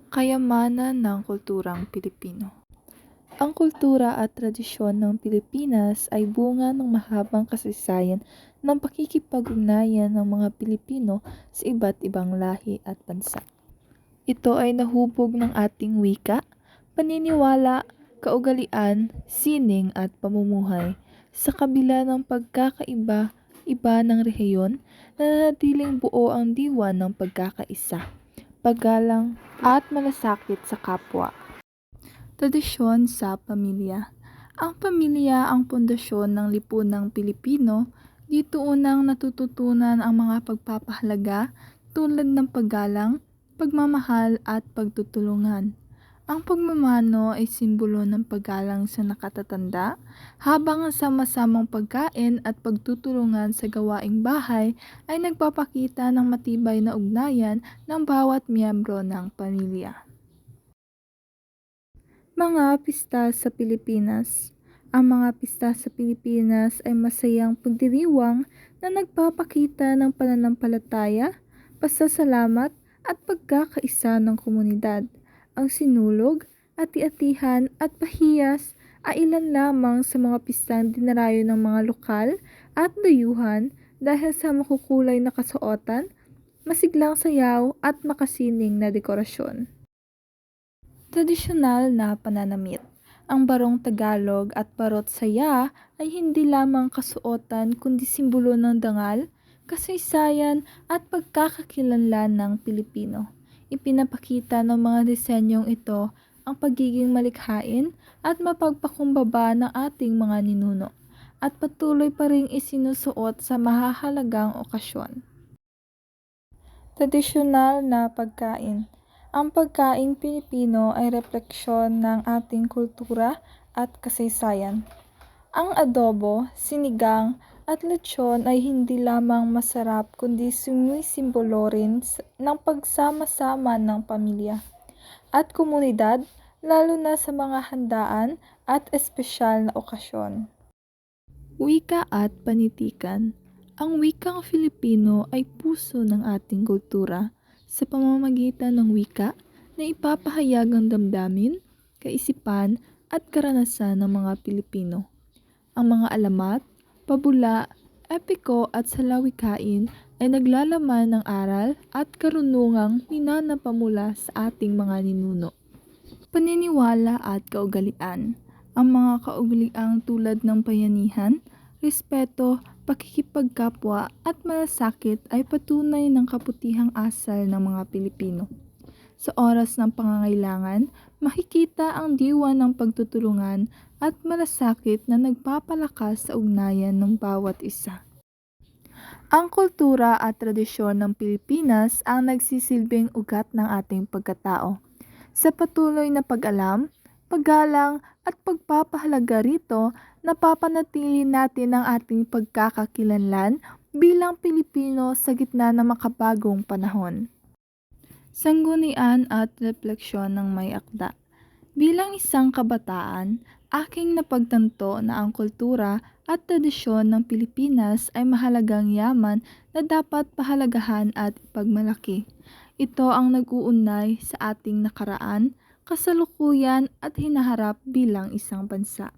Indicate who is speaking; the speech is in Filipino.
Speaker 1: Kayamanan ng kulturang Pilipino. Ang kultura at tradisyon ng Pilipinas ay bunga ng mahabang kasaysayan ng pakikipag-ugnayan ng mga Pilipino sa iba't ibang lahi at bansa. Ito ay nahubog ng ating wika, paniniwala, kaugalian, sining at pamumuhay. Sa kabila ng pagkakaiba-iba ng rehiyon, nananatiling buo ang diwa ng pagkakaisa, paggalang at malasakit sa kapwa. Tradisyon sa pamilya. Ang pamilya ang pundasyon ng lipunang Pilipino. Dito unang natututunan ang mga pagpapahalaga tulad ng paggalang, pagmamahal at pagtutulungan. Ang pagmamano ay simbolo ng paggalang sa nakatatanda, habang ang sama-samang pagkain at pagtutulungan sa gawaing bahay ay nagpapakita ng matibay na ugnayan ng bawat miyembro ng pamilya. Mga pista sa Pilipinas. Ang mga pista sa Pilipinas ay masayang pagdiriwang na nagpapakita ng pananampalataya, pasasalamat at pagkakaisa ng komunidad. Ang sinulog, ati-atihan at pahiyas ay ilan lamang sa mga pistang dinarayo ng mga lokal at dayuhan dahil sa makukulay na kasuotan, masiglang sayaw at makasining na dekorasyon. Tradisyonal na pananamit. Ang barong Tagalog at barot saya ay hindi lamang kasuotan kundi simbolo ng dangal, kasaysayan at pagkakakilanlan ng Pilipino. Ipinapakita ng mga disenyong ito ang pagiging malikhain at mapagpakumbaba ng ating mga ninuno at patuloy pa ring isinusuot sa mahahalagang okasyon. Tradisyonal na pagkain. Ang pagkaing Pilipino ay refleksyon ng ating kultura at kasaysayan. Ang adobo, sinigang, at lechon ay hindi lamang masarap kundi sumisimbolo rin ng pagsama-sama ng pamilya at komunidad, lalo na sa mga handaan at espesyal na okasyon. Wika at panitikan. Ang wikang Filipino ay puso ng ating kultura sa pamamagitan ng wika na ipapahayag ang damdamin, kaisipan at karanasan ng mga Pilipino. Ang mga alamat, pabula, epiko at salawikain ay naglalaman ng aral at karunungang minanapamula sa ating mga ninuno. Paniniwala at kaugalian. Ang mga kaugaliang tulad ng bayanihan, respeto, pakikipagkapwa at malasakit ay patunay ng kabutihang asal ng mga Pilipino. Sa oras ng pangangailangan, makikita ang diwa ng pagtutulungan at malasakit na nagpapalakas sa ugnayan ng bawat isa. Ang kultura at tradisyon ng Pilipinas ang nagsisilbing ugat ng ating pagkatao. Sa patuloy na pag-alam, paggalang at pagpapahalaga rito, napapanatili natin ang ating pagkakakilanlan bilang Pilipino sa gitna ng makabagong panahon. Sanggunian at refleksyon ng may akda. Bilang isang kabataan, aking napagtanto na ang kultura at tradisyon ng Pilipinas ay mahalagang yaman na dapat pahalagahan at ipagmalaki. Ito ang nag-uugnay sa ating nakaraan, kasalukuyan at hinaharap bilang isang bansa.